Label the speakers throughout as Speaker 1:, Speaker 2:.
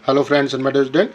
Speaker 1: Hello friends and medicine student,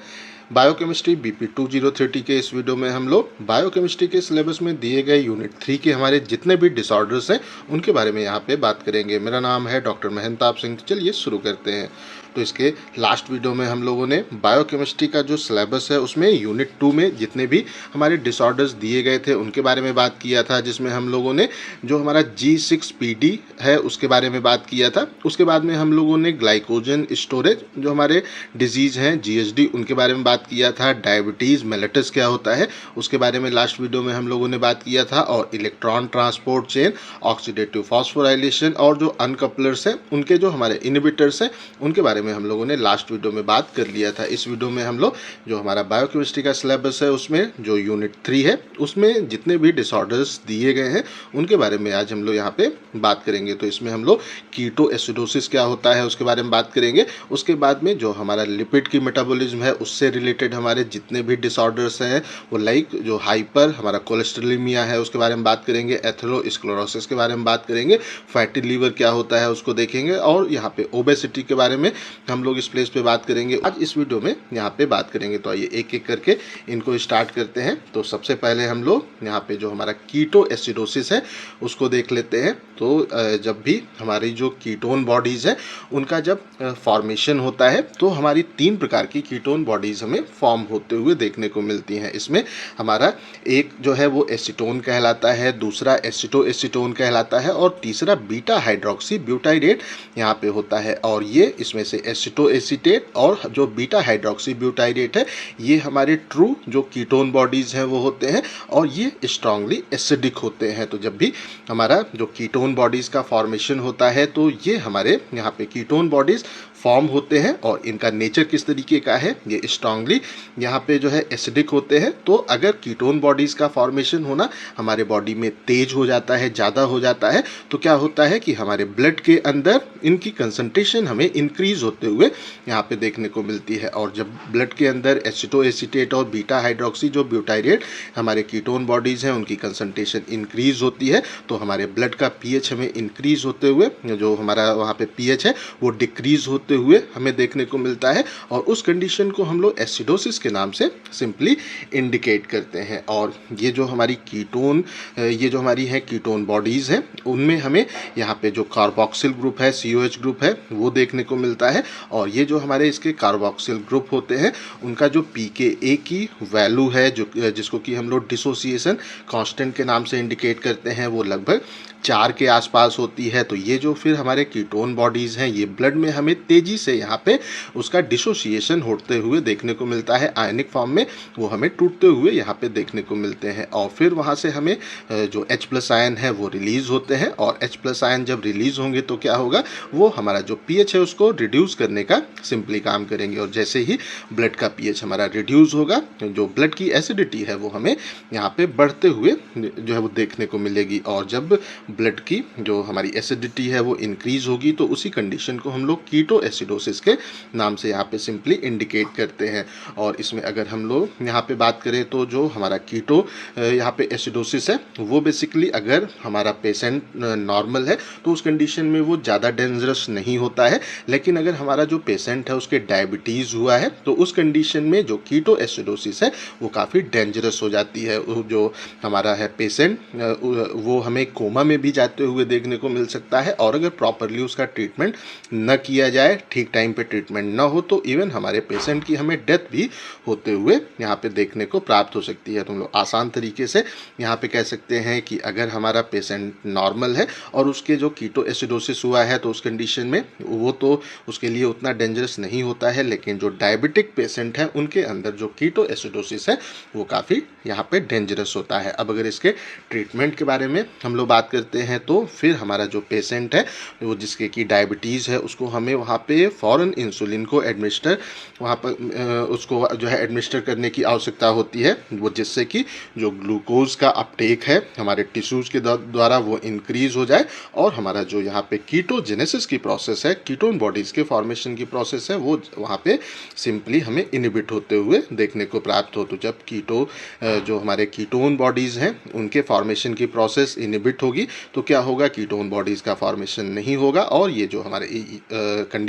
Speaker 1: biochemistry BP 2030 के इस video में हम लोग बायोकेमिस्ट्री के सिलेबस में दिए गए यूनिट 3 के हमारे जितने भी डिसऑर्डर्स हैं उनके बारे में यहाँ पे बात करेंगे। मेरा नाम है डॉक्टर महंताब सिंह। चलिए शुरू करते हैं। तो इसके लास्ट वीडियो में हम लोगों ने बायोकेमिस्ट्री का जो सिलेबस है उसमें यूनिट 2 में जितने भी हमारे डिसऑर्डर्स दिए गए थे उनके बारे में बात किया था, जिसमें हम लोगों ने जो हमारा G6PD है उसके बारे में बात किया था। उसके बाद में हम लोगों ने ग्लाइकोजन स्टोरेज जो हमारे डिजीज़ हैं GSD उनके बारे में बात किया था। डायबिटीज़ मेलिटस क्या होता है उसके बारे में लास्ट वीडियो में हम लोगों ने बात किया था। और electron transport chain, oxidative phosphorylation और जो अनकपलर्स हैं उनके जो हमारे इनहिबिटर्स हैं उनके बारे में हम लोगों ने लास्ट वीडियो में बात कर लिया था। इस वीडियो में हम लोग जो हमारा बायोकेमिस्ट्री का सिलेबस है उसमें जो यूनिट 3 है उसमें जितने भी डिसऑर्डर्स दिए गए हैं उनके बारे में आज हम लोग यहाँ पे बात करेंगे। तो इसमें हम लोग कीटो एसिडोसिस क्या होता है उसके बारे में बात करेंगे। उसके बाद में जो हमारा लिपिड की मेटाबॉलिज्म है उससे रिलेटेड हमारे जितने भी डिसऑर्डर्स हैं वो लाइक जो हाइपर हमारा कोलेस्ट्रोलीमिया है उसके बारे में बात करेंगे। एथेरोस्क्लेरोसिस के बारे में बात करेंगे। फैटी लीवर क्या होता है उसको देखेंगे। और यहाँ पे ओबेसिटी के बारे में हम लोग इस प्लेस पे बात करेंगे आज इस वीडियो में यहाँ पे बात करेंगे। तो आइए एक एक करके इनको स्टार्ट करते हैं। तो सबसे पहले हम लोग यहाँ पे जो हमारा कीटो एसिडोसिस है उसको देख लेते हैं। तो जब भी हमारी जो कीटोन बॉडीज़ है उनका जब फॉर्मेशन होता है तो हमारी 3 प्रकार की कीटोन बॉडीज़ हमें फॉर्म होते हुए देखने को मिलती हैं। इसमें हमारा एक जो है वो एसीटोन कहलाता है, दूसरा एसिटो एसीटोन कहलाता है और तीसरा बीटा हाइड्रोक्सी ब्यूटाइरेट यहाँ पे होता है। और ये इसमें से एसिटो एसीटेट और जो बीटा हाइड्रोक्सी ब्यूटाइरेट है ये हमारे ट्रू जो कीटोन बॉडीज़ हैं वो होते हैं और ये स्ट्रांगली एसिडिक होते हैं। तो जब भी हमारा जो कीटोन बॉडीज़ का फॉर्मेशन होता है तो ये हमारे यहाँ पे कीटोन बॉडीज़ फॉर्म होते हैं और इनका नेचर किस तरीके का है, ये स्ट्रांगली यहाँ पे जो है एसिडिक होते हैं। तो अगर कीटोन बॉडीज़ का फॉर्मेशन होना हमारे बॉडी में तेज हो जाता है, ज़्यादा हो जाता है, तो क्या होता है कि हमारे ब्लड के अंदर इनकी कंसंट्रेशन हमें इंक्रीज होते हुए यहाँ पे देखने को मिलती है। और जब ब्लड के अंदर एसिटो एसीटेट और बीटा हाइड्रोक्सी जो ब्यूटाइरेट हमारे कीटोन बॉडीज़ हैं उनकी कंसंट्रेशन इंक्रीज होती है तो हमारे ब्लड का पीएच हमें इंक्रीज होते हुए जो हमारा वहाँ पे पीएच है वो डिक्रीज होते हुए हमें देखने को मिलता है। और उस कंडीशन को हम लोग एसिडोसिस के नाम से सिंपली इंडिकेट करते हैं। और ये जो हमारी कीटोन ये जो हमारी है कीटोन बॉडीज़ हैं उनमें हमें यहाँ पे जो कार्बोक्सिल ग्रुप है COH ग्रुप है वो देखने को मिलता है। और ये जो हमारे इसके कार्बोक्सिल ग्रुप होते हैं उनका जो pKa की वैल्यू है जो जिसको कि हम लोग डिसोसिएशन कांस्टेंट के नाम से इंडिकेट करते हैं वो लगभग 4 के आसपास होती है। तो ये जो फिर हमारे कीटोन बॉडीज़ हैं ये ब्लड में हमें तेज़ी से यहाँ पे उसका डिसोसिएशन होते हुए देखने को मिलता है। आयनिक फॉर्म में वो हमें टूटते हुए यहाँ पे देखने को मिलते हैं। और फिर वहाँ से हमें जो H+ आयन है वो रिलीज़ होते हैं। और H+ आयन जब रिलीज़ होंगे तो क्या होगा, वो हमारा जो pH है उसको रिड्यूस करने का सिंपली काम करेंगे। और जैसे ही ब्लड का pH हमारा रिड्यूस होगा जो ब्लड की एसिडिटी है वो हमें यहाँ पे बढ़ते हुए जो है वो देखने को मिलेगी। और जब ब्लड की जो हमारी एसिडिटी है वो इंक्रीज होगी तो उसी कंडीशन को हम लोग कीटो एसिडोसिस के नाम से यहाँ पे सिंपली इंडिकेट करते हैं। और इसमें अगर हम लोग यहाँ पे बात करें तो जो हमारा कीटो यहाँ पे एसिडोसिस है वो बेसिकली अगर हमारा पेशेंट नॉर्मल है तो उस कंडीशन में वो ज़्यादा डेंजरस नहीं होता है। लेकिन अगर हमारा जो पेशेंट है उसके डायबिटीज़ हुआ है तो उस कंडीशन में जो कीटो एसिडोसिस है वो काफ़ी डेंजरस हो जाती है। जो हमारा है पेशेंट वो हमें कोमा में भी जाते हुए देखने को मिल सकता है। और अगर प्रॉपरली उसका ट्रीटमेंट न किया जाए, ठीक टाइम पे ट्रीटमेंट न हो तो इवन हमारे पेशेंट की हमें डेथ भी होते हुए यहाँ पे देखने को प्राप्त हो सकती है। तो हम लोग आसान तरीके से यहाँ पे कह सकते हैं कि अगर हमारा पेशेंट नॉर्मल है और उसके जो कीटो एसिडोसिस हुआ है तो उस कंडीशन में वो तो उसके लिए उतना डेंजरस नहीं होता है। लेकिन जो डायबिटिक पेशेंट हैं उनके अंदर जो कीटो एसिडोसिस है वो काफ़ी यहाँ पे डेंजरस होता है। अब अगर इसके ट्रीटमेंट के बारे में हम लोग बात करते हैं तो फिर हमारा जो पेशेंट है वो जिसके की डायबिटीज़ है उसको हमें वहाँ पे फ़ौरन इंसुलिन को एडमिनिस्टर वहाँ पर उसको जो है एडमिनिस्टर करने की आवश्यकता होती है, वो जिससे कि जो ग्लूकोज का अपटेक है हमारे टिश्यूज़ के द्वारा वो इंक्रीज़ हो जाए और हमारा जो यहाँ पे कीटोजेनेसिस की प्रोसेस है, कीटोन बॉडीज़ के फॉर्मेशन की प्रोसेस है, वो वहाँ पे सिंपली हमें इनहिबिट होते हुए देखने को प्राप्त हो। तो जब जो हमारे कीटोन बॉडीज़ हैं उनके फॉर्मेशन की प्रोसेस इनहिबिट होगी तो क्या होगा, कीटोन बॉडीज़ का फॉर्मेशन नहीं होगा और ये जो हमारे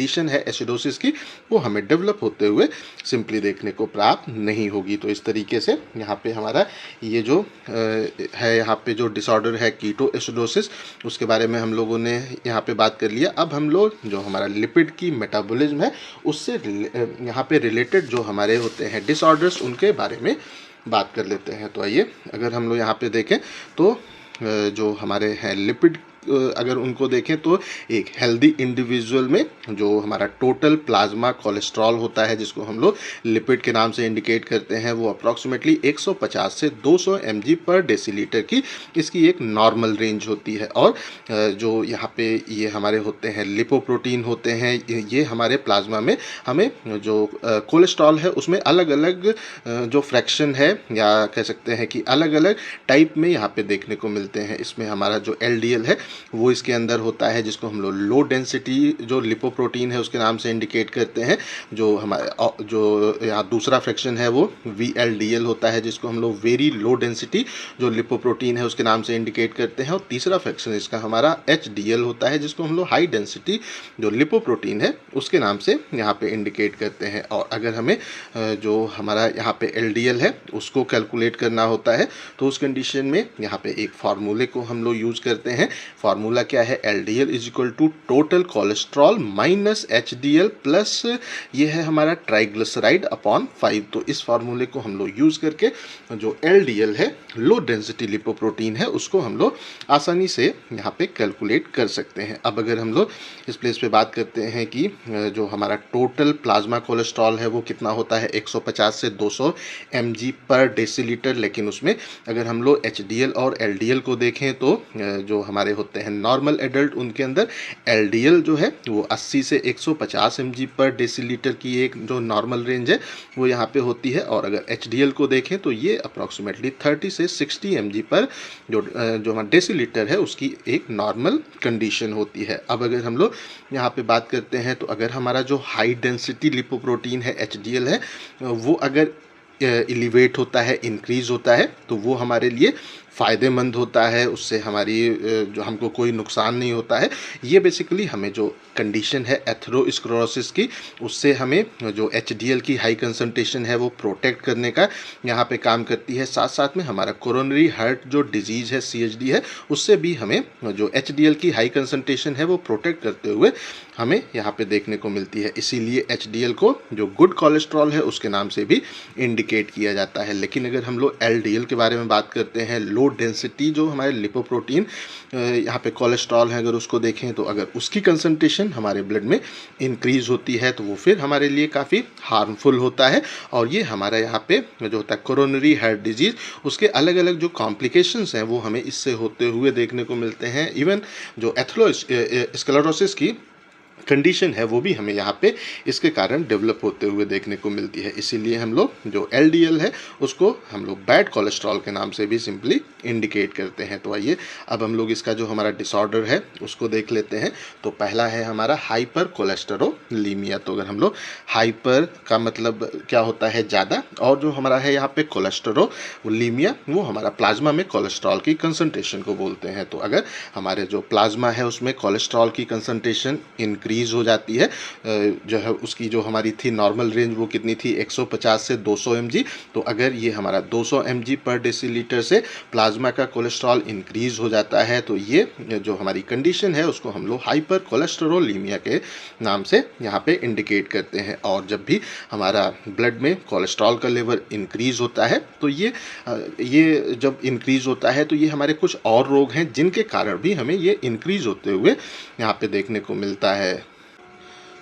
Speaker 1: कंडीशन है एसिडोसिस की वो हमें डेवलप होते हुए सिंपली देखने को प्राप्त नहीं होगी। तो इस तरीके से यहाँ पे हमारा ये जो है यहाँ पे जो डिसऑर्डर है कीटो एसिडोसिस उसके बारे में हम लोगों ने यहाँ पे बात कर लिया। अब हम लोग जो हमारा लिपिड की मेटाबॉलिज्म है उससे यहाँ पे रिलेटेड जो हमारे होते हैं डिसऑर्डर्स उनके बारे में बात कर लेते हैं। तो आइए अगर हम लोग यहाँ पे देखें तो जो हमारे हैं लिपिड अगर उनको देखें तो एक हेल्दी इंडिविजुअल में जो हमारा टोटल प्लाज्मा कोलेस्ट्रॉल होता है जिसको हम लोग लिपिड के नाम से इंडिकेट करते हैं वो अप्रॉक्सीमेटली 150 से 200 mg पर डेसीलीटर की इसकी एक नॉर्मल रेंज होती है। और जो यहाँ पे ये हमारे होते हैं लिपोप्रोटीन होते हैं ये हमारे प्लाज्मा में हमें जो कोलेस्ट्रॉल है उसमें अलग अलग जो फ्रैक्शन है या कह सकते हैं कि अलग अलग टाइप में यहाँ पे देखने को मिलते हैं। इसमें हमारा जो LDL है वो इसके अंदर होता है जिसको हम लोग लो डेंसिटी जो लिपोप्रोटीन है उसके नाम से इंडिकेट करते हैं। जो हमारा जो यहाँ दूसरा फ्रैक्शन है वो VLDL होता है जिसको हम लोग वेरी लो डेंसिटी जो लिपोप्रोटीन है उसके नाम से इंडिकेट करते हैं। और तीसरा फ्रैक्शन इसका हमारा HDL होता है जिसको हम लोग हाई डेंसिटी जो लिपोप्रोटीन है उसके नाम से यहाँ पे इंडिकेट करते हैं। और अगर हमें जो हमारा यहाँ पे LDL है उसको कैलकुलेट करना होता है तो उस कंडीशन में यहाँ पे एक फार्मूले को हम लोग यूज़ करते हैं। फार्मूला क्या है LDL is equal to total cholesterol minus HDL plus ये है हमारा ट्राइग्लिसराइड अपॉन 5। तो इस फार्मूले को हम लोग यूज़ करके जो LDL है लो डेंसिटी लिपोप्रोटीन है उसको हम लोग आसानी से यहाँ पे कैलकुलेट कर सकते हैं। अब अगर हम लोग इस प्लेस पे बात करते हैं कि जो हमारा टोटल प्लाज्मा कोलेस्ट्रॉल है वो कितना होता है 150 से 200 mg पर डेसीलीटर। लेकिन उसमें अगर हम लोग HDL और LDL को देखें तो जो हमारे होते हैं नॉर्मल एडल्ट उनके अंदर LDL जो है वो 80 से 150 mg पर डेसीलीटर की एक जो नॉर्मल रेंज है वो यहाँ पे होती है। और अगर HDL को देखें तो ये अप्रॉक्सीमेटली 30 से 60 mg पर जो हमारा डेसीलीटर है उसकी एक नॉर्मल कंडीशन होती है। अब अगर हम लोग यहाँ पे बात करते हैं तो अगर हमारा जो हाई डेंसिटी लिपोप्रोटीन है HDL है वो अगर एलिवेट होता है इंक्रीज होता है तो वो हमारे लिए फ़ायदेमंद होता है। उससे हमारी जो हमको कोई नुकसान नहीं होता है। ये बेसिकली हमें जो कंडीशन है एथेरोस्क्लेरोसिस की उससे हमें जो HDL की हाई कंसंट्रेशन है वो प्रोटेक्ट करने का यहाँ पे काम करती है। साथ साथ में हमारा कोरोनरी हार्ट जो डिजीज़ है CHD है उससे भी हमें जो HDL की हाई कंसंट्रेशन है वो प्रोटेक्ट करते हुए हमें यहाँ पे देखने को मिलती है। इसीलिए HDL को जो गुड कोलेस्ट्रॉल है उसके नाम से भी इंडिकेट किया जाता है। लेकिन अगर हम लोग LDL के बारे में बात करते हैं लो डेंसिटी जो हमारे लिपोप्रोटीन यहाँ पे कोलेस्ट्रॉल है अगर उसको देखें तो अगर उसकी कंसंट्रेशन हमारे ब्लड में इंक्रीज होती है तो वो फिर हमारे लिए काफ़ी हार्मफुल होता है। और ये हमारा यहाँ पे जो होता है कोरोनरी हार्ट डिजीज़ उसके अलग अलग जो कॉम्प्लिकेशंस हैं वो हमें इससे होते हुए देखने को मिलते हैं। इवन जो एथेरोस्क्लेरोसिस की कंडीशन है वो भी हमें यहाँ पे इसके कारण डेवलप होते हुए देखने को मिलती है। इसीलिए हम लोग जो LDL है उसको हम लोग बैड कोलेस्ट्रॉल के नाम से भी सिंपली इंडिकेट करते हैं। तो आइए अब हम लोग इसका जो हमारा डिसऑर्डर है उसको देख लेते हैं। तो पहला है हमारा हाइपर कोलेस्टेरोलीमिया। तो अगर हम लोग हाइपर का मतलब क्या होता है ज़्यादा और जो हमारा है यहाँ पे कोलेस्टेरोलीमिया वो हमारा प्लाज्मा में कोलेस्ट्रॉल की कंसंट्रेशन को बोलते हैं। तो अगर हमारे जो प्लाज्मा है उसमें कोलेस्ट्रॉल की कंसंट्रेशन इंक्रीज हो जाती है जो है उसकी जो हमारी थी नॉर्मल रेंज वो कितनी थी 150 से 200 mg। तो अगर ये हमारा 200 mg पर डेसीलीटर से प्लाज्मा का कोलेस्ट्रॉल इंक्रीज हो जाता है तो ये जो हमारी कंडीशन है उसको हम लोग हाइपर कोलेस्टेरोलीमिया के नाम से यहाँ पे इंडिकेट करते हैं। और जब भी हमारा ब्लड में कोलेस्ट्रॉल का लेवल इंक्रीज होता है तो ये जब इंक्रीज होता है तो ये हमारे कुछ और रोग हैं जिनके कारण भी हमें ये इंक्रीज होते हुए यहाँ पे देखने को मिलता है।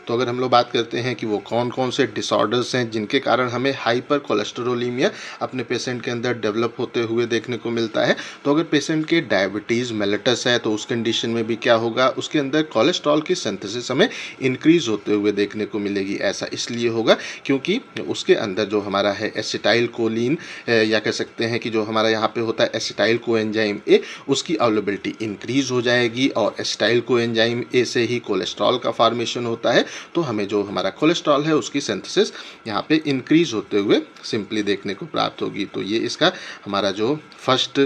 Speaker 1: तो अगर हम लोग बात करते हैं कि वो कौन कौन से डिसऑर्डर्स हैं जिनके कारण हमें हाइपर कोलेस्टेरोलीमिया अपने पेशेंट के अंदर डेवलप होते हुए देखने को मिलता है। तो अगर पेशेंट के डायबिटीज़ मेलिटस है तो उस कंडीशन में भी क्या होगा उसके अंदर कोलेस्ट्रॉल की सिंथेसिस हमें इंक्रीज होते हुए देखने को मिलेगी। ऐसा इसलिए होगा क्योंकि उसके अंदर जो हमारा है एसिटाइल कोलिन या कह सकते हैं कि जो हमारा यहाँ पे होता है एसिटाइल कोएंजाइम ए उसकी अवेलेबिलिटी इंक्रीज हो जाएगी। और एसिटाइल कोएंजाइम ए से ही कोलेस्ट्रॉल का फॉर्मेशन होता है तो हमें जो हमारा कोलेस्ट्रॉल है उसकी सिंथेसिस यहाँ पे इंक्रीज होते हुए सिंपली देखने को प्राप्त होगी। तो ये इसका हमारा जो फर्स्ट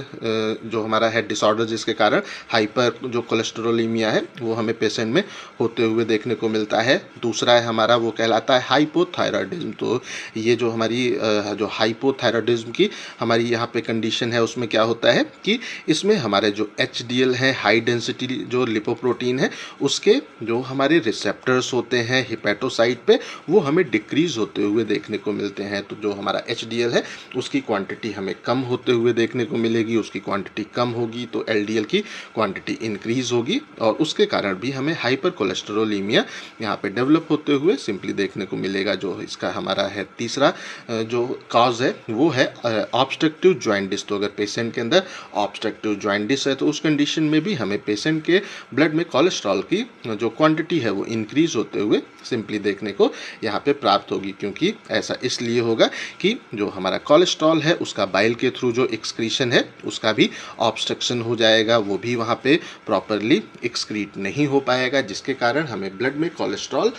Speaker 1: जो हमारा है डिसऑर्डर जिसके कारण हाइपर जो कोलेस्टेरोलीमिया है वो हमें पेशेंट में होते हुए देखने को मिलता है। दूसरा है हमारा वो कहलाता है हाइपोथायराइडिज्म। तो ये जो हमारी जो हाइपोथायराइडिज्म की हमारी यहाँ पे कंडीशन है उसमें क्या होता है कि इसमें हमारे जो HDL है हाई डेंसिटी जो लिपोप्रोटीन है उसके जो हमारे रिसेप्टर्स होते हैं हिपैटोसाइट पे वो हमें डिक्रीज होते हुए देखने को मिलते हैं। तो जो हमारा HDL है उसकी क्वांटिटी हमें कम होते हुए देखने को मिलेगी, उसकी क्वांटिटी कम होगी तो LDL की क्वांटिटी इंक्रीज होगी और उसके कारण भी हमें हाइपर कोलेस्टेरोलीमिया यहाँ पे डेवलप होते हुए सिंपली देखने को मिलेगा। जो इसका हमारा है तीसरा जो कॉज है वो है ऑब्स्ट्रक्टिव जॉइंटिस। तो अगर पेशेंट के अंदर ऑब्स्ट्रक्टिव जॉइंटिस है तो उस कंडीशन में भी हमें पेशेंट के ब्लड में कोलेस्ट्रॉल की जो क्वांटिटी है वो इंक्रीज होते हुए सिंपली देखने को यहाँ पे प्राप्त होगी। क्योंकि ऐसा इसलिए होगा कि जो हमारा कोलेस्ट्रॉल है उसका बाइल के थ्रू जो एक्सक्रीशन है उसका भी ऑब्स्ट्रक्शन हो जाएगा, वो भी वहाँ पे प्रॉपरली एक्सक्रीट नहीं हो पाएगा, जिसके कारण हमें ब्लड में कोलेस्ट्रॉल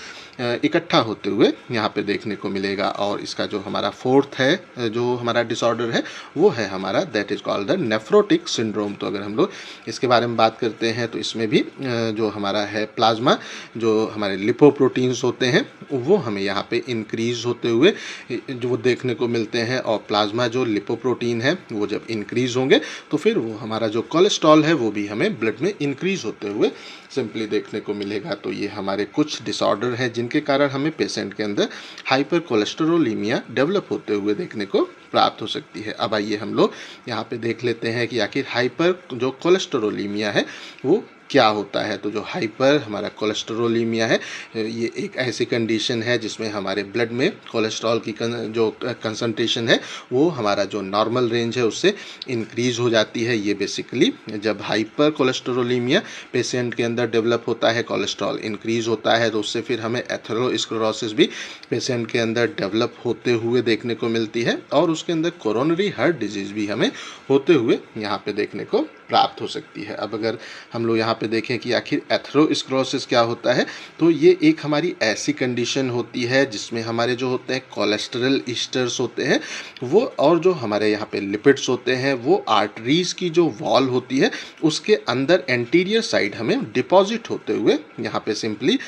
Speaker 1: इकट्ठा होते हुए यहाँ पे देखने को मिलेगा। और इसका जो हमारा फोर्थ है जो हमारा डिसऑर्डर है वो है हमारा that is called the nephrotic syndrome. तो अगर हम लोग इसके बारे में बात करते हैं तो इसमें भी जो हमारा है प्लाज्मा जो हमारे लिपोप्रोटीन्स होते हैं वो हमें यहाँ पे इंक्रीज होते हुए जो वो देखने को मिलते हैं। और प्लाज्मा जो लिपोप्रोटीन है वो जब इंक्रीज होंगे तो फिर वो हमारा जो कोलेस्ट्रॉल है वो भी हमें ब्लड में इंक्रीज होते हुए सिंपली देखने को मिलेगा। तो ये हमारे कुछ डिसऑर्डर हैं जिनके कारण हमें पेशेंट के अंदर हाइपर कोलेस्टेरोलीमिया डेवलप होते हुए देखने को प्राप्त हो सकती है। अब आइए हम लोग यहाँ पे देख लेते हैं कि आखिर हाइपर जो कोलेस्टेरोलीमिया है वो क्या होता है। तो जो हाइपर हमारा कोलेस्टेरोलीमिया है ये एक ऐसी कंडीशन है जिसमें हमारे ब्लड में कोलेस्ट्रॉल की जो कंसंट्रेशन है वो हमारा जो नॉर्मल रेंज है उससे इंक्रीज हो जाती है। ये बेसिकली जब हाइपर कोलेस्टेरोलीमिया पेशेंट के अंदर डेवलप होता है, कोलेस्ट्रॉल इंक्रीज होता है तो उससे फिर हमें एथेरोस्क्लेरोसिस भी पेशेंट के अंदर डेवलप होते हुए देखने को मिलती है और उसके अंदर कोरोनरी हार्ट डिजीज़ भी हमें होते हुए यहाँ पे देखने को प्राप्त हो सकती है। अब अगर हम लोग यहाँ पे देखें कि आखिर एथेरोस्क्लेरोसिस क्या होता है तो ये एक हमारी ऐसी कंडीशन होती है जिसमें हमारे जो होते हैं कोलेस्ट्रॉल ईस्टर्स होते हैं वो और जो हमारे यहाँ पे लिपिड्स होते हैं वो आर्टरीज की जो वॉल होती है उसके अंदर एंटीरियर साइड हमें डिपॉजिट होते हुए यहाँ पे सिंपली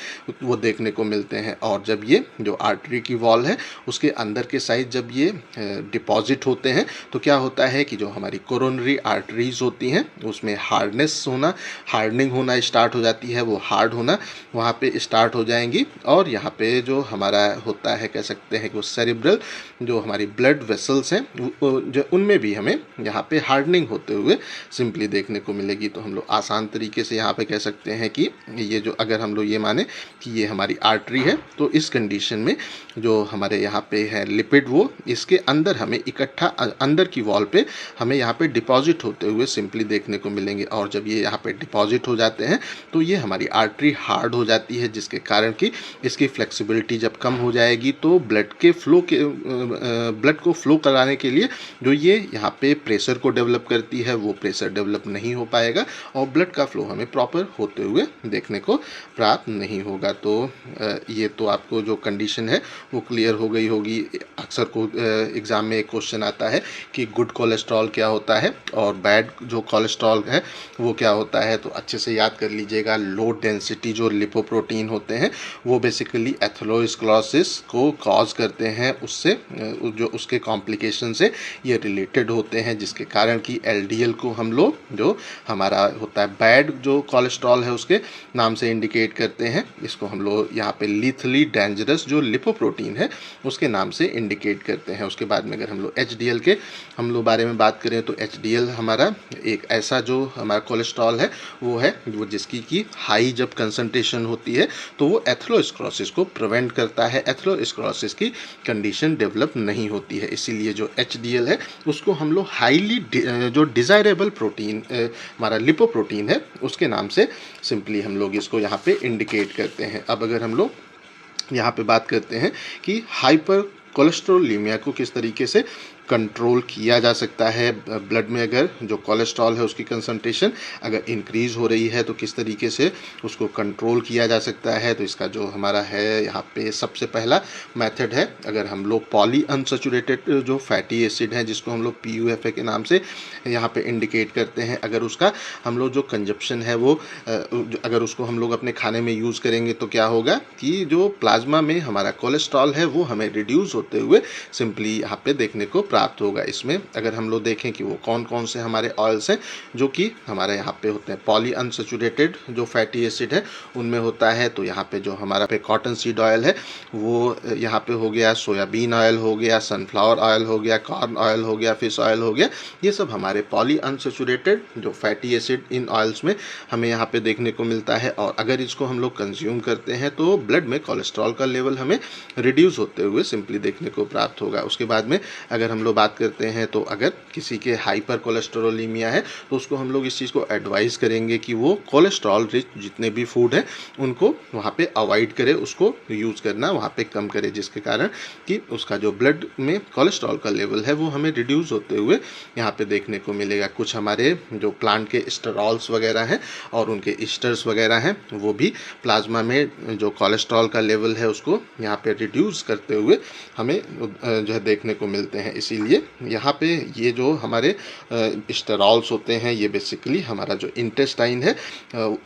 Speaker 1: वो देखने को मिलते हैं। और जब ये जो आर्टरी की वॉल है उसके अंदर के साइड जब ये डिपॉजिट होते हैं तो क्या होता है कि जो हमारी कोरोनरी आर्टरीज होती हैं उसमें हार्डनिंग होना स्टार्ट हो जाती है, वो हार्ड होना वहाँ पे स्टार्ट हो जाएंगी। और यहाँ पे जो हमारा होता है कह सकते हैं कि वो सेरिब्रल जो हमारी ब्लड वेसल्स हैं जो उनमें भी हमें यहाँ पे हार्डनिंग होते हुए सिंपली देखने को मिलेगी। तो हम लोग आसान तरीके से यहाँ पे कह सकते हैं कि ये जो अगर हम लोग ये माने कि ये हमारी आर्टरी है तो इस कंडीशन में जो हमारे यहाँ पे है लिपिड वो इसके अंदर हमें इकट्ठा अंदर की वॉल पे हमें यहाँ पे डिपॉजिट होते हुए सिंपली देखने को मिलेंगे। और जब ये यहाँ पे डिपॉजिट हो जाते हैं तो ये हमारी आर्टरी हार्ड हो जाती है जिसके कारण कि इसकी फ्लेक्सिबिलिटी जब कम हो जाएगी तो ब्लड को फ्लो कराने के लिए जो ये यहाँ पे प्रेशर को डेवलप करती है वो प्रेशर डेवलप नहीं हो पाएगा और ब्लड का फ्लो हमें प्रॉपर होते हुए देखने को प्राप्त नहीं होगा। तो ये तो आपको जो कंडीशन है वो क्लियर हो गई होगी। अक्सर को एग्ज़ाम में एक क्वेश्चन आता है कि गुड कोलेस्ट्रॉल क्या होता है और बैड जो कोलेस्ट्रॉल है वो क्या होता है। तो अच्छे से याद कर लीजिएगा, लो डेंसिटी जो लिपोप्रोटीन होते हैं वो बेसिकली एथेरोस्क्लेरोसिस को कॉज करते हैं, उससे जो उसके कॉम्प्लिकेशन से ये रिलेटेड होते हैं जिसके कारण कि LDL को हम लोग जो हमारा होता है बैड जो कोलेस्ट्रॉल है उसके नाम से इंडिकेट करते हैं। इसको हम लोग यहाँ पे लीथली डेंजरस जो लिपोप्रोटीन है उसके नाम से इंडिकेट करते हैं। उसके बाद में अगर हम लोग HDL के हम लोग बारे में बात करें तो HDL हमारा एक ऐसा जो हमारा कोलेस्ट्रॉल है वो जिसकी की हाई जब कंसंट्रेशन होती है तो वो एथेरोस्क्लेरोसिस को प्रिवेंट करता है, एथेरोस्क्लेरोसिस की कंडीशन डेवलप नहीं होती है। इसीलिए जो HDL है उसको हम लोग हाईली जो डिज़ायरेबल प्रोटीन हमारा लिपोप्रोटीन है उसके नाम से सिंपली हम लोग इसको यहाँ पे इंडिकेट करते हैं। अब अगर हम लोग यहाँ पे बात करते हैं कि हाइपर कोलेस्टेरोलीमिया को किस तरीके से कंट्रोल किया जा सकता है। ब्लड में अगर जो कोलेस्ट्रॉल है उसकी कंसंट्रेशन अगर इंक्रीज़ हो रही है तो किस तरीके से उसको कंट्रोल किया जा सकता है। तो इसका जो हमारा है यहाँ पे सबसे पहला मेथड है, अगर हम लोग पॉली अनसैचुरेटेड जो फैटी एसिड है जिसको हम लोग PUFA के नाम से यहाँ पे इंडिकेट करते हैं, अगर उसका हम लोग जो कंजप्शन है वो अगर उसको हम लोग अपने खाने में यूज़ करेंगे तो क्या होगा कि जो प्लाज्मा में हमारा कोलेस्ट्रॉल है वो हमें रिड्यूस होते हुए सिंपली यहाँ पे देखने को प्राप्त होगा। इसमें अगर हम लोग देखें कि वो कौन कौन से हमारे ऑयल्स हैं जो कि हमारे यहाँ पे होते हैं, पॉली अनसैचुरेटेड जो फैटी एसिड है उनमें होता है। तो यहाँ पे जो हमारा पे कॉटन सीड ऑयल है वो यहाँ पे हो गया, सोयाबीन ऑयल हो गया, सनफ्लावर ऑयल हो गया, कॉर्न ऑयल हो गया, फिश ऑयल हो गया, ये सब हमारे पॉली अनसैचुरेटेड जो फैटी एसिड इन ऑयल्स में हमें यहाँ पे देखने को मिलता है। और अगर इसको हम लोग कंज्यूम करते हैं तो ब्लड में कोलेस्ट्रॉल का लेवल हमें रिड्यूस होते हुए सिंपली देखने को प्राप्त होगा। उसके बाद में अगर हम लोग बात करते हैं तो अगर किसी के हाइपर कोलेस्टेरोलीमिया है तो उसको हम लोग इस चीज़ को एडवाइस करेंगे कि वो कोलेस्ट्रॉल रिच जितने भी फूड हैं उनको वहाँ पे अवॉइड करे, उसको यूज़ करना वहाँ पे कम करे, जिसके कारण कि उसका जो ब्लड में कोलेस्ट्रॉल का लेवल है वो हमें रिड्यूस होते हुए यहाँ पे देखने को मिलेगा। कुछ हमारे जो प्लांट के स्टेरॉल्स वगैरह हैं और उनके ईस्टर्स वगैरह हैं वो भी प्लाज्मा में जो कोलेस्ट्रॉल का लेवल है उसको यहाँ पे रिड्यूस करते हुए हमें जो है देखने को मिलते हैं। इसीलिए यहाँ पे ये जो हमारे स्टेरॉल्स होते हैं ये बेसिकली हमारा जो इंटेस्टाइन है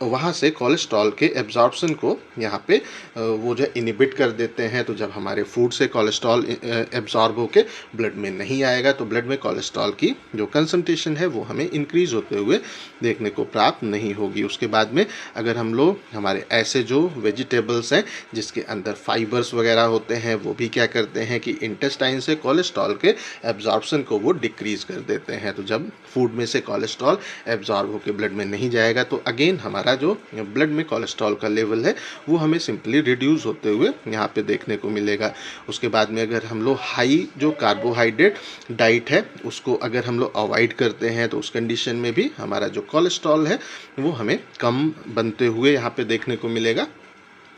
Speaker 1: वहाँ से कोलेस्ट्रॉल के एब्जॉर्प्शन को यहाँ पे वो जो इनिबिट कर देते हैं। तो जब हमारे फूड से कोलेस्ट्रॉल एब्जॉर्ब होके ब्लड में नहीं आएगा तो ब्लड में कोलेस्ट्रॉल की जो कंसंट्रेशन है वो हमें इंक्रीज़ होते हुए देखने को प्राप्त नहीं होगी। उसके बाद में अगर हम लोग हमारे ऐसे जो वेजिटेबल्स हैं जिसके अंदर फाइबर्स वगैरह होते हैं वो भी क्या करते हैं कि इंटेस्टाइन से कोलेस्ट्रॉल के एब्जॉर्प्शन को वो डिक्रीज़ कर देते हैं। तो जब फूड में से कोलेस्ट्रॉल एब्जॉर्ब होकर ब्लड में नहीं जाएगा तो अगेन हमारा जो ब्लड में कोलेस्ट्रॉल का लेवल है वो हमें सिंपली रिड्यूस होते हुए यहाँ पे देखने को मिलेगा। उसके बाद में अगर हम लोग हाई जो कार्बोहाइड्रेट डाइट है उसको अगर हम लोग अवॉइड करते हैं तो उस कंडीशन में भी हमारा जो कोलेस्ट्रॉल है वो हमें कम बनते हुए यहाँ पे देखने को मिलेगा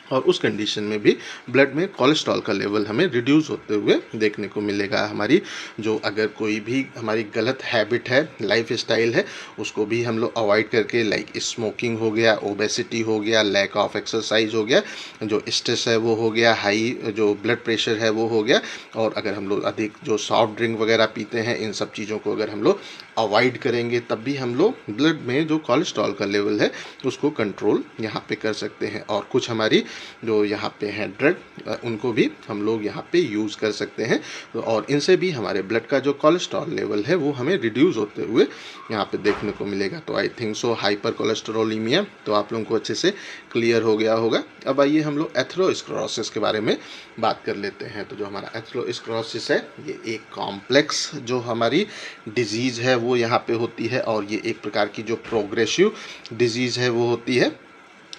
Speaker 1: और उस कंडीशन में भी ब्लड में कोलेस्ट्रॉल का लेवल हमें रिड्यूस होते हुए देखने को मिलेगा। हमारी जो अगर कोई भी हमारी गलत हैबिट है, लाइफ स्टाइल है, उसको भी हम लोग अवॉइड करके लाइक स्मोकिंग हो गया, ओबेसिटी हो गया, लैक ऑफ एक्सरसाइज हो गया, जो स्ट्रेस है वो हो गया, हाई जो ब्लड प्रेशर है वो हो गया, और अगर हम लोग अधिक जो सॉफ्ट ड्रिंक वगैरह पीते हैं, इन सब चीज़ों को अगर हम लोग अवॉइड करेंगे तब भी हम लोग ब्लड में जो कोलेस्ट्रॉल का लेवल है उसको कंट्रोल यहाँ पे कर सकते हैं। और कुछ हमारी जो यहाँ पे हैं ड्रग उनको भी हम लोग यहाँ पे यूज़ कर सकते हैं और इनसे भी हमारे ब्लड का जो कोलेस्ट्रॉल लेवल है वो हमें रिड्यूस होते हुए यहाँ पे देखने को मिलेगा। तो आई थिंक सो हाइपर कोलेस्टेरोलीमिया तो आप लोगों को अच्छे से क्लियर हो गया होगा। अब आइए हम लोग एथेरोस्क्लेरोसिस के बारे में बात कर लेते हैं। तो जो हमारा एथेरोस्क्लेरोसिस है ये एक कॉम्प्लेक्स जो हमारी डिजीज़ है वो यहाँ पे होती है और ये एक प्रकार की जो प्रोग्रेसिव डिजीज़ है वो होती है।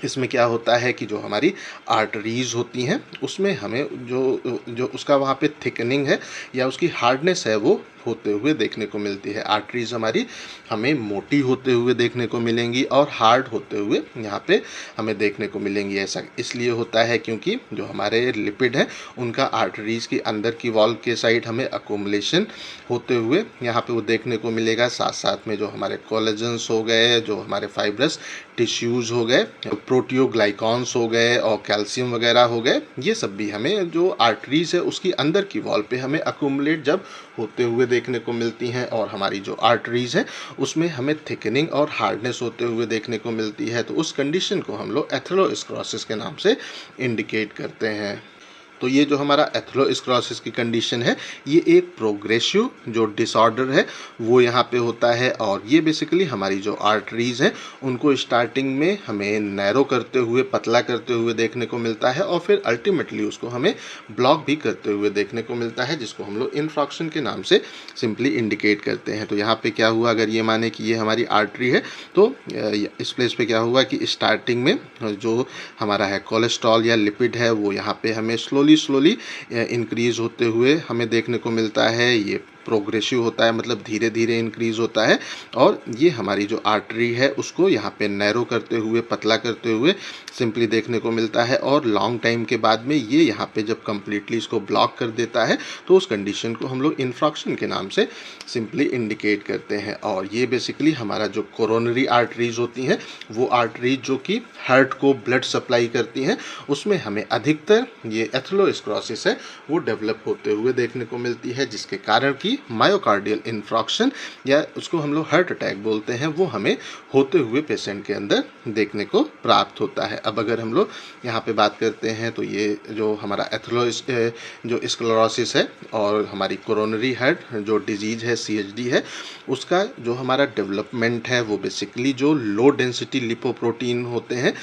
Speaker 1: इसमें क्या होता है कि जो हमारी आर्टरीज़ होती हैं उसमें हमें जो उसका वहाँ पे थिकनिंग है या उसकी हार्डनेस है वो होते हुए देखने को मिलती है। आर्टरीज हमारी हमें मोटी होते हुए देखने को मिलेंगी और हार्ड होते हुए यहाँ पे हमें देखने को मिलेंगी। ऐसा इसलिए होता है क्योंकि जो हमारे लिपिड हैं उनका आर्टरीज की अंदर की वॉल के साइड हमें अकोमलेशन होते हुए यहाँ पे वो देखने को मिलेगा। साथ साथ में जो हमारे कोलेजन्स हो गए, जो हमारे फाइब्रस टिश्यूज़ हो गए, प्रोटियोग्लाइकॉन्स हो गए और कैल्शियम वगैरह हो गए, ये सब भी हमें जो आर्टरीज है उसकी अंदर की वॉल पे हमें अकोमलेट जब होते हुए देखने को मिलती हैं और हमारी जो आर्टरीज है उसमें हमें थिकनिंग और हार्डनेस होते हुए देखने को मिलती है। तो उस कंडीशन को हम लोग एथेरोस्क्लेरोसिस के नाम से इंडिकेट करते हैं। तो ये जो हमारा एथेरोस्क्लेरोसिस की कंडीशन है ये एक प्रोग्रेसिव जो डिसऑर्डर है वो यहाँ पे होता है और ये बेसिकली हमारी जो आर्टरीज हैं उनको स्टार्टिंग में हमें नैरो करते हुए, पतला करते हुए देखने को मिलता है और फिर अल्टीमेटली उसको हमें ब्लॉक भी करते हुए देखने को मिलता है, जिसको हम लोग इन्फ्रॉक्शन के नाम से सिंपली इंडिकेट करते हैं। तो यहाँ पे क्या हुआ, अगर ये माने कि ये हमारी आर्टरी है तो इस प्लेस पे क्या हुआ कि स्टार्टिंग में जो हमारा है कोलेस्ट्रॉल या लिपिड है वो यहाँ पे हमें स्लोली इंक्रीज़ होते हुए हमें देखने को मिलता है। ये प्रोग्रेसिव होता है, मतलब धीरे धीरे इंक्रीज़ होता है। और ये हमारी जो आर्टरी है उसको यहाँ पे नैरो करते हुए, पतला करते हुए सिंपली देखने को मिलता है। और लॉन्ग टाइम के बाद में ये यहाँ पे जब कम्प्लीटली इसको ब्लॉक कर देता है तो उस कंडीशन को हम लोग इन्फ्रॉक्शन के नाम से सिंपली इंडिकेट करते हैं। और ये बेसिकली हमारा जो कोरोनरी आर्टरीज होती हैं, वो आर्टरीज जो कि हार्ट को ब्लड सप्लाई करती हैं, उसमें हमें अधिकतर ये एथेरोस्क्लेरोसिस है वो डेवलप होते हुए देखने को मिलती है, जिसके कारण कि मायोकार्डियल इन्फ्रॉक्शन या उसको हम लोग हार्ट अटैक बोलते हैं, वो हमें होते हुए पेशेंट के अंदर देखने को प्राप्त होता है। अब अगर हम लोग यहाँ पे बात करते हैं तो ये जो हमारा जो स्क्लेरोसिस है और हमारी कोरोनरी हार्ट जो डिजीज़ है, CHD है, उसका जो हमारा डेवलपमेंट है वो बेसिकली जो लो डेंसिटी लिपोप्रोटीन होते हैं,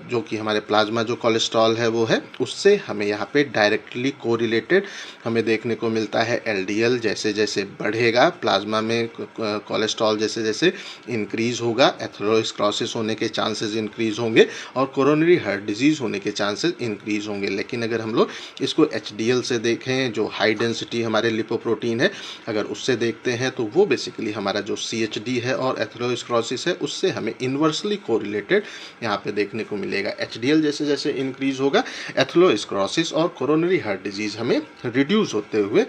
Speaker 1: जो कि हमारे प्लाज्मा जो कोलेस्ट्रॉल है वो है, उससे हमें यहाँ पे डायरेक्टली कोरिलेटेड हमें देखने को मिलता है। LDL जैसे जैसे बढ़ेगा, प्लाज्मा में कोलेस्ट्रॉल जैसे जैसे इंक्रीज़ होगा, एथेरोस्क्लेरोसिस होने के चांसेस इंक्रीज़ होंगे और कोरोनरी हार्ट डिजीज़ होने के चांसेस इंक्रीज़ होंगे। लेकिन अगर हम लोग इसको HDL से देखें, जो हाई डेंसिटी हमारे लिपोप्रोटीन है, अगर उससे देखते हैं तो वो बेसिकली हमारा जो CHD है और एथेरोस्क्लेरोसिस है उससे हमें इन्वर्सली कोरिलेटेड यहाँ पे देखने को मिलेगा। HDL जैसे जैसे इंक्रीज़ होगा, एथेरोस्क्लेरोसिस और कोरोनरी हार्ट डिजीज़ हमें रिड्यूस होते हुए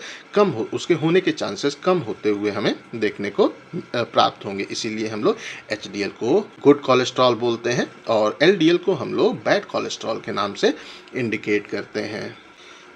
Speaker 1: उसके होने के चांसेस कम होते हुए हमें देखने को प्राप्त होंगे। इसीलिए हम लोग HDL को गुड कोलेस्ट्रॉल बोलते हैं और LDL को हम लोग बैड कोलेस्ट्रॉल के नाम से इंडिकेट करते हैं।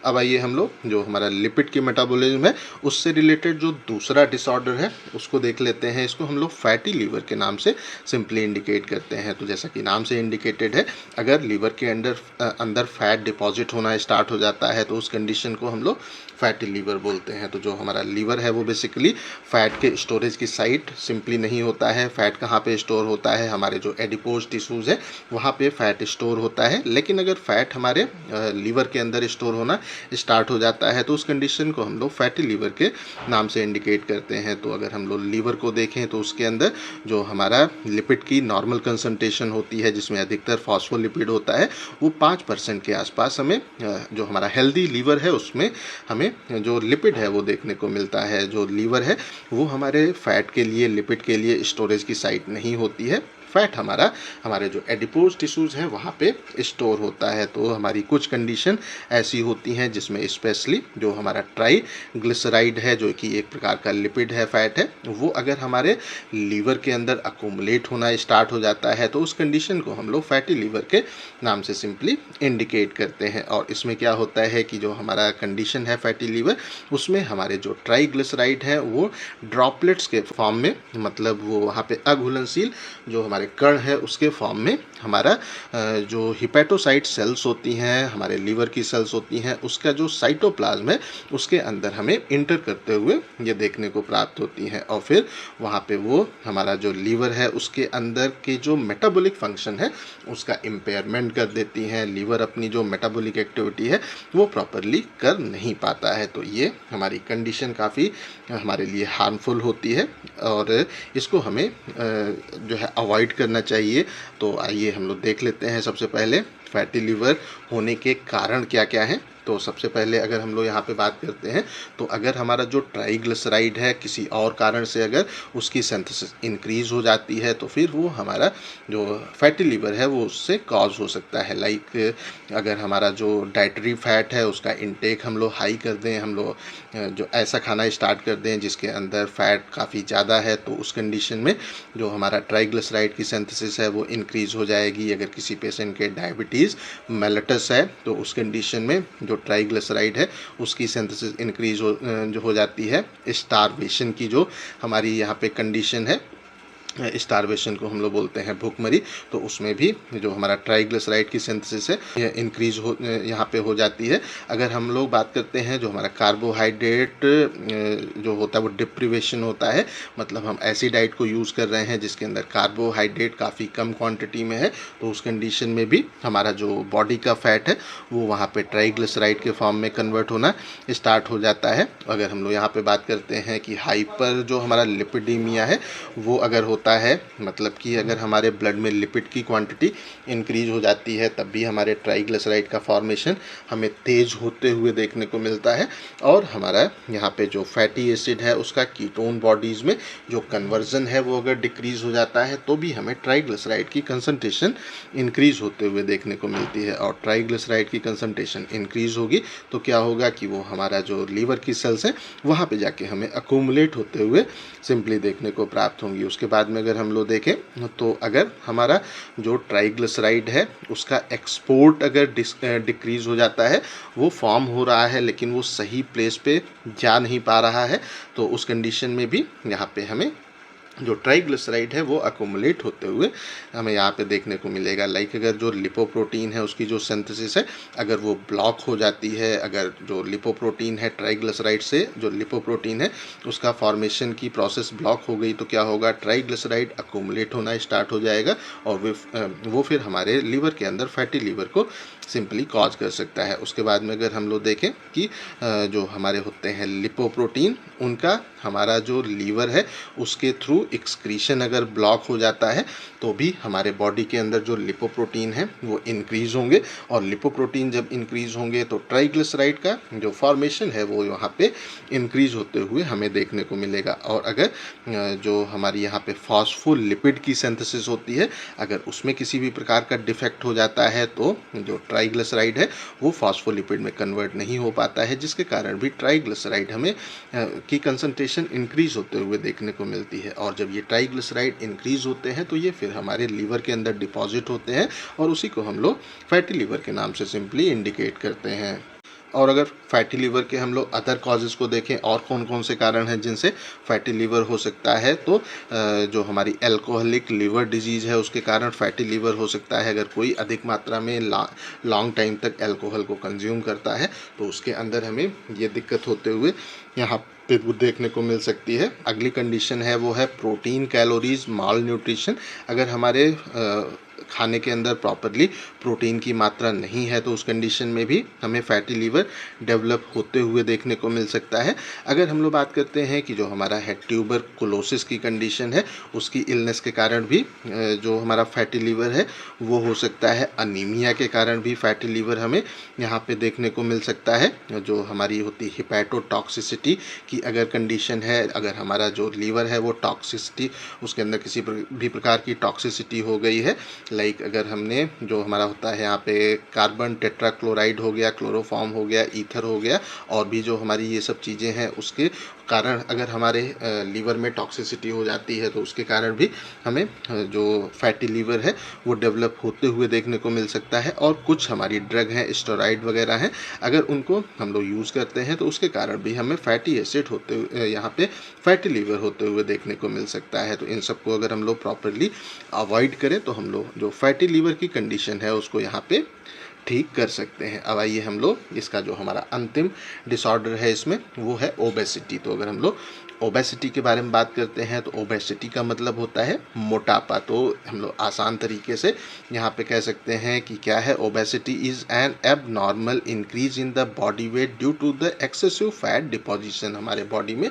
Speaker 1: अब आइए हम लोग जो हमारा लिपिड की मेटाबॉलिज्म है उससे रिलेटेड जो दूसरा डिसऑर्डर है उसको देख लेते हैं। इसको हम लोग फैटी लीवर के नाम से सिंपली इंडिकेट करते हैं। तो जैसा कि नाम से इंडिकेटेड है, अगर लीवर के अंदर फैट डिपॉजिट होना स्टार्ट हो जाता है तो उस कंडीशन को हम लोग फैटी लीवर बोलते हैं। तो जो हमारा लीवर है वो बेसिकली फैट के स्टोरेज की साइट सिंपली नहीं होता है। फैट कहाँ पे स्टोर होता है? हमारे जो एडिपोज टिश्यूज़ है वहाँ पे फैट स्टोर होता है। लेकिन अगर फैट हमारे लीवर के अंदर स्टोर होना स्टार्ट हो जाता है तो उस कंडीशन को हम लोग फैटी लीवर के नाम से इंडिकेट करते हैं। तो अगर हम लोग लीवर को देखें तो उसके अंदर जो हमारा लिपिड की नॉर्मल कंसंट्रेशन होती है, जिसमें अधिकतर फॉस्फोलिपिड होता है, वो 5% के आसपास हमें जो हमारा हेल्दी लीवर है उसमें हमें जो लिपिड है वो देखने को मिलता है। जो लीवर है वो हमारे फैट के लिए, लिपिड के लिए स्टोरेज की साइट नहीं होती है। फैट हमारे जो एडिपोज टिश्यूज़ हैं वहाँ पे स्टोर होता है। तो हमारी कुछ कंडीशन ऐसी होती हैं जिसमें स्पेशली जो हमारा ट्राइग्लिसराइड है, जो कि एक प्रकार का लिपिड है, फैट है, वो अगर हमारे लीवर के अंदर अकोमुलेट होना स्टार्ट हो जाता है तो उस कंडीशन को हम लोग फैटी लीवर के नाम से सिंपली इंडिकेट करते हैं। और इसमें क्या होता है कि जो हमारा कंडीशन है फैटी लीवर, उसमें हमारे जो ट्राइग्लिसराइड है वो ड्रॉपलेट्स के फॉर्म में, मतलब वो वहाँ पे अघुलनशील जो हमारे कण है उसके फॉर्म में हमारा जो हिपैटोसाइट सेल्स होती हैं, हमारे लीवर की सेल्स होती हैं, उसका जो साइटोप्लाज्म है उसके अंदर हमें इंटर करते हुए ये देखने को प्राप्त होती हैं। और फिर वहाँ पे वो हमारा जो लीवर है उसके अंदर के जो मेटाबॉलिक फंक्शन है उसका इम्पेयरमेंट कर देती हैं। लीवर अपनी जो मेटाबॉलिक एक्टिविटी है वो प्रॉपरली कर नहीं पाता है। तो ये हमारी कंडीशन काफ़ी हमारे लिए हार्मफुल होती है और इसको हमें जो है अवॉइड करना चाहिए। तो आइए हम लोग देख लेते हैं सबसे पहले फैटी लिवर होने के कारण क्या क्या हैं। तो सबसे पहले अगर हम लोग यहाँ पे बात करते हैं तो अगर हमारा जो ट्राइग्लिसराइड है किसी और कारण से अगर उसकी सिंथेसिस इंक्रीज हो जाती है तो फिर वो हमारा जो फैटी लिवर है वो उससे कॉज हो सकता है। लाइक अगर हमारा जो डाइटरी फैट है उसका इंटेक हम लोग हाई कर दें, हम लोग जो ऐसा खाना स्टार्ट कर दें जिसके अंदर फैट काफ़ी ज़्यादा है, तो उस कंडीशन में जो हमारा ट्राइग्लिसराइड की सिंथेसिस है वो इंक्रीज़ हो जाएगी। अगर किसी पेशेंट के डायबिटीज़ मेलिटस है तो उस कंडीशन में जो ट्राइग्लिसराइड है उसकी सिंथेसिस इंक्रीज जो हो जाती है। स्टारवेशन की जो हमारी यहाँ पे कंडीशन है, स्टारवेशन को हम लोग बोलते हैं भूखमरी, तो उसमें भी जो हमारा ट्राइग्लिसराइड की सिंथेसिस है यह इंक्रीज हो यहाँ पे हो जाती है। अगर हम लोग बात करते हैं जो हमारा कार्बोहाइड्रेट जो होता है वो डिप्रीवेशन होता है, मतलब हम ऐसी डाइट को यूज़ कर रहे हैं जिसके अंदर कार्बोहाइड्रेट काफ़ी कम क्वांटिटी में है, तो उस कंडीशन में भी हमारा जो बॉडी का फैट है वो वहाँ पे ट्राइग्लिसराइड के फॉर्म में कन्वर्ट होना स्टार्ट हो जाता है। अगर हम लोग यहाँ पे बात करते हैं कि हाइपर जो हमारा लिपिडीमिया है वो अगर होता होता है, मतलब कि अगर हमारे ब्लड में लिपिड की क्वांटिटी इंक्रीज हो जाती है तब भी हमारे ट्राइग्लिसराइड का फॉर्मेशन हमें तेज़ होते हुए देखने को मिलता है। और हमारा यहाँ पे जो फैटी एसिड है उसका कीटोन बॉडीज़ में जो कन्वर्जन है वो अगर डिक्रीज़ हो जाता है तो भी हमें ट्राइग्लिसराइड की कंसंट्रेशन इंक्रीज़ होते हुए देखने को मिलती है। और ट्राइग्लिसराइड की कंसंट्रेशन इंक्रीज़ होगी तो क्या होगा कि वो हमारा जो लीवर की सेल्स हैं वहाँ पे जाके हमें अक्यूमुलेट होते हुए सिंपली देखने को प्राप्त होंगी। उसके बाद में अगर हम लोग देखें तो अगर हमारा जो ट्राइग्लिसराइड है उसका एक्सपोर्ट अगर डिक्रीज़ हो जाता है, वो फॉर्म हो रहा है लेकिन वो सही प्लेस पे जा नहीं पा रहा है, तो उस कंडीशन में भी यहाँ पे हमें जो ट्राइग्लिसराइड है वो अकोमुलेट होते हुए हमें यहाँ पे देखने को मिलेगा। लाइक अगर जो लिपोप्रोटीन है उसकी जो सिंथेसिस है अगर वो ब्लॉक हो जाती है, अगर जो लिपोप्रोटीन है ट्राइग्लिसराइड से जो लिपोप्रोटीन है उसका फॉर्मेशन की प्रोसेस ब्लॉक हो गई तो क्या होगा, ट्राइग्लिसराइड अकोमुलेट होना स्टार्ट हो जाएगा और वो फिर हमारे लीवर के अंदर फैटी लीवर को सिंपली कॉज कर सकता है। उसके बाद में अगर हम लोग देखें कि जो हमारे होते हैं लिपोप्रोटीन, उनका हमारा जो लीवर है उसके थ्रू एक्सक्रीशन अगर ब्लॉक हो जाता है तो भी हमारे बॉडी के अंदर जो लिपोप्रोटीन है वो इंक्रीज़ होंगे और लिपोप्रोटीन जब इंक्रीज़ होंगे तो ट्राइग्लिसराइड का जो फॉर्मेशन है वो यहाँ पे इंक्रीज़ होते हुए हमें देखने को मिलेगा। और अगर जो हमारी यहाँ पे फॉस्फोलिपिड की सिंथेसिस होती है अगर उसमें किसी भी प्रकार का डिफेक्ट हो जाता है तो जो ट्राइग्लिसराइड है वो फॉस्फोलिपिड में कन्वर्ट नहीं हो पाता है, जिसके कारण भी ट्राइग्लिसराइड हमें की कंसंट्रेशन इंक्रीज़ होते हुए देखने को मिलती है। और जब ये ट्राइग्लिसराइड इंक्रीज़ होते हैं तो ये फिर हमारे लीवर के अंदर डिपॉजिट होते हैं और उसी को हम लोग फैटी लीवर के नाम से सिंपली इंडिकेट करते हैं। और अगर फैटी लीवर के हम लोग अदर कॉजेज़ को देखें और कौन कौन से कारण हैं जिनसे फैटी लीवर हो सकता है, तो जो हमारी एल्कोहलिक लीवर डिजीज़ है उसके कारण फैटी लीवर हो सकता है। अगर कोई अधिक मात्रा में लॉन्ग टाइम तक एल्कोहल को कंज्यूम करता है तो उसके अंदर हमें ये दिक्कत होते हुए यहाँ पे देखने को मिल सकती है। अगली कंडीशन है वो है प्रोटीन कैलोरीज माल न्यूट्रिशन। अगर हमारे खाने के अंदर प्रॉपरली प्रोटीन की मात्रा नहीं है तो उस कंडीशन में भी हमें फैटी लीवर डेवलप होते हुए देखने को मिल सकता है। अगर हम लोग बात करते हैं कि जो हमारा है ट्यूबरकुलोसिस की कंडीशन है उसकी इलनेस के कारण भी जो हमारा फैटी लीवर है वो हो सकता है। अनीमिया के कारण भी फैटी लीवर हमें यहाँ पे देखने को मिल सकता है। जो हमारी होती हिपैटोटॉक्सिसिटी की अगर कंडीशन है, अगर हमारा जो लीवर है वो टॉक्सिसिटी उसके अंदर किसी भी प्रकार की टॉक्सिसिटी हो गई है, लाइक अगर हमने जो हमारा होता है यहाँ पे कार्बन टेट्राक्लोराइड हो गया, क्लोरोफॉर्म हो गया, ईथर हो गया और भी जो हमारी ये सब चीज़ें हैं उसके कारण अगर हमारे लीवर में टॉक्सिसिटी हो जाती है तो उसके कारण भी हमें जो फैटी लीवर है वो डेवलप होते हुए देखने को मिल सकता है। और कुछ हमारी ड्रग हैं, स्टेरॉइड वगैरह हैं, अगर उनको हम लोग यूज़ करते हैं तो उसके कारण भी हमें फैटी एसिड होते हुए यहाँ पे फैटी लीवर होते हुए देखने को मिल सकता है। तो इन सबको अगर हम लोग प्रॉपरली अवॉइड करें तो हम लोग जो फैटी लीवर की कंडीशन है उसको यहाँ पे ठीक कर सकते हैं। अब आइए हम लोग इसका जो हमारा अंतिम डिसऑर्डर है इसमें वो है ओबेसिटी। तो अगर हम लोग ओबेसिटी के बारे में बात करते हैं तो ओबेसिटी का मतलब होता है मोटापा। तो हम लोग आसान तरीके से यहाँ पे कह सकते हैं कि क्या है, obesity is an abnormal increase in the body weight due to the excessive fat deposition. हमारे बॉडी में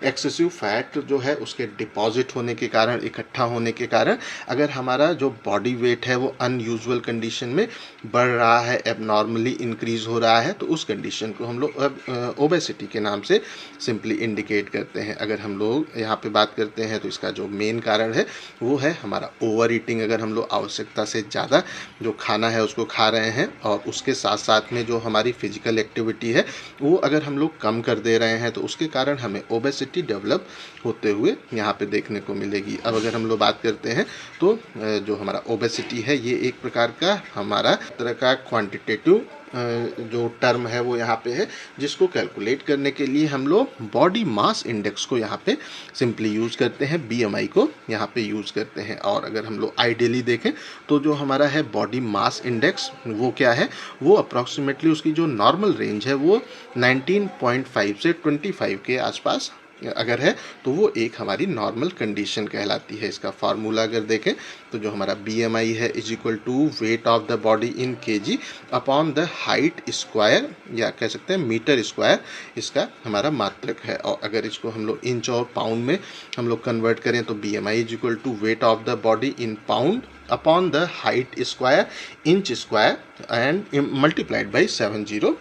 Speaker 1: एक्सेसिव फैट जो है उसके डिपॉजिट होने के कारण, इकट्ठा होने के कारण अगर हमारा जो बॉडी वेट है वो अनयूजुअल कंडीशन में बढ़ रहा है, एबनॉर्मली इंक्रीज़ हो रहा है, तो उस कंडीशन को हम लोग ओबेसिटी के नाम से सिंपली इंडिकेट करते हैं। अगर हम लोग यहाँ पे बात करते हैं तो इसका जो मेन कारण है वो है हमारा ओवर ईटिंग। अगर हम लोग आवश्यकता से ज़्यादा जो खाना है उसको खा रहे हैं और उसके साथ साथ में जो हमारी फिजिकल एक्टिविटी है वो अगर हम लोग कम कर दे रहे हैं तो उसके कारण हमें ओबेसिटी डेवलप होते हुए यहाँ पे देखने को मिलेगी। अब अगर हम लोग बात करते हैं तो जो हमारा ओबेसिटी है ये एक प्रकार का हमारा तरह का क्वांटिटेटिव जो टर्म है वो यहाँ पे है, जिसको कैलकुलेट करने के लिए हम लोग बॉडी मास इंडेक्स को यहाँ पे सिंपली यूज़ करते हैं, BMI को यहाँ पे यूज़ करते हैं। और अगर हम लोग आइडियली देखें तो जो हमारा है बॉडी मास इंडेक्स वो क्या है, वो अप्रॉक्सीमेटली उसकी जो नॉर्मल रेंज है वो 19.5 से 25 के आसपास अगर है तो वो एक हमारी नॉर्मल कंडीशन कहलाती है। इसका फार्मूला अगर देखें तो जो हमारा BMI है is equal to weight of the body in kg upon the height square, या कह सकते हैं मीटर स्क्वायर, इसका हमारा मात्रक है। और अगर इसको हम लोग इंच और पाउंड में हम लोग कन्वर्ट करें तो BMI is equal to weight of the body in pound upon the height square inch square and multiplied by 703।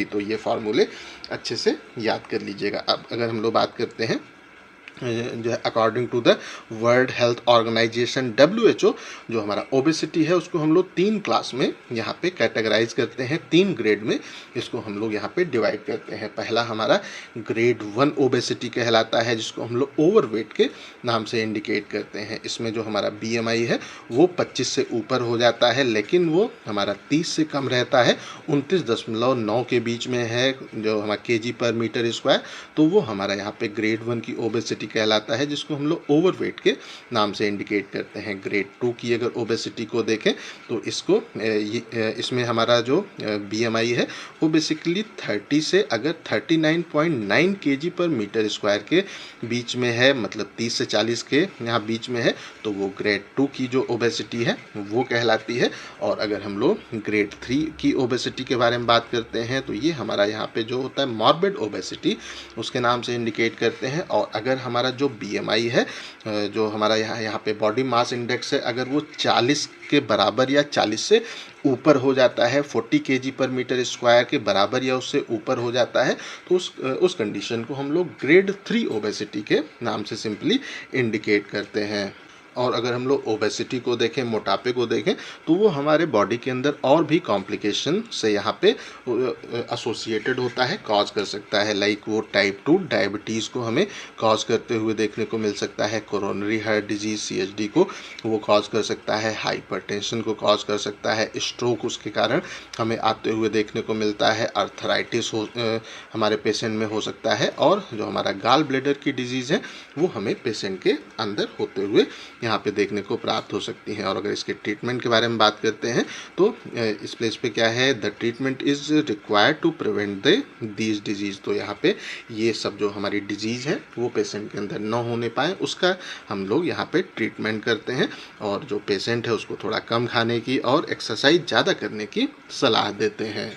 Speaker 1: तो ये फार्मूले अच्छे से याद कर लीजिएगा। अब अगर हम लोग बात करते हैं जो है according to the world health organization WHO, जो हमारा ओबेसिटी है उसको हम लोग 3 क्लास में यहाँ पे कैटेगराइज करते हैं, 3 ग्रेड में इसको हम लोग यहाँ पे डिवाइड करते हैं। पहला हमारा ग्रेड 1 ओबेसिटी कहलाता है, जिसको हम लोग ओवरवेट के नाम से इंडिकेट करते हैं। इसमें जो हमारा BMI है वो 25 से ऊपर हो जाता है, लेकिन वो हमारा 30 से कम रहता है, 29.9 के बीच में है जो हमारा kg/m², तो वो हमारा यहाँ पे ग्रेड 1 की ओबेसिटी कहलाता है, जिसको हम लोग ओवरवेट के नाम से इंडिकेट करते हैं। ग्रेड 2 की अगर ओबेसिटी को देखें तो इसको इसमें हमारा जो BMI है वो बेसिकली 30 से अगर 39.9 kg/m² के बीच में है, मतलब 30 से 40 के यहाँ बीच में है, तो वो ग्रेड 2 की जो ओबेसिटी है वो कहलाती है। और अगर हम लोग ग्रेड 3 की ओबेसिटी के बारे में बात करते हैं तो ये हमारा यहाँ पे जो होता है मॉर्बिड ओबेसिटी उसके नाम से इंडिकेट करते हैं। और अगर हमारा जो BMI है, जो हमारा यहाँ पे बॉडी मास इंडेक्स है, अगर वो 40 के बराबर या 40 से ऊपर हो जाता है, 40 kg/m² के बराबर या उससे ऊपर हो जाता है, तो उस कंडीशन को हम लोग ग्रेड 3 ओबेसिटी के नाम से सिंपली इंडिकेट करते हैं। और अगर हम लोग ओबेसिटी को देखें, मोटापे को देखें, तो वो हमारे बॉडी के अंदर और भी कॉम्प्लिकेशन से यहाँ पे एसोसिएटेड होता है, कॉज कर सकता है। लाइक वो टाइप 2 डायबिटीज़ को हमें कॉज करते हुए देखने को मिल सकता है, कोरोनरी हार्ट डिजीज़ CHD को वो कॉज कर सकता है, हाइपरटेंशन को कॉज कर सकता है, स्ट्रोक उसके कारण हमें आते हुए देखने को मिलता है, अर्थराइटिस हमारे पेशेंट में हो सकता है, और जो हमारा गाल ब्लैडर की डिजीज़ है वो हमें पेशेंट के अंदर होते हुए यहाँ पे देखने को प्राप्त हो सकती हैं। और अगर इसके ट्रीटमेंट के बारे में बात करते हैं तो इस प्लेस पे क्या है, the treatment is required to prevent these diseases. तो यहाँ पे ये सब जो हमारी डिजीज़ है वो पेशेंट के अंदर न होने पाए उसका हम लोग यहाँ पे ट्रीटमेंट करते हैं। और जो पेशेंट है उसको थोड़ा कम खाने की और एक्सरसाइज ज़्यादा करने की सलाह देते हैं।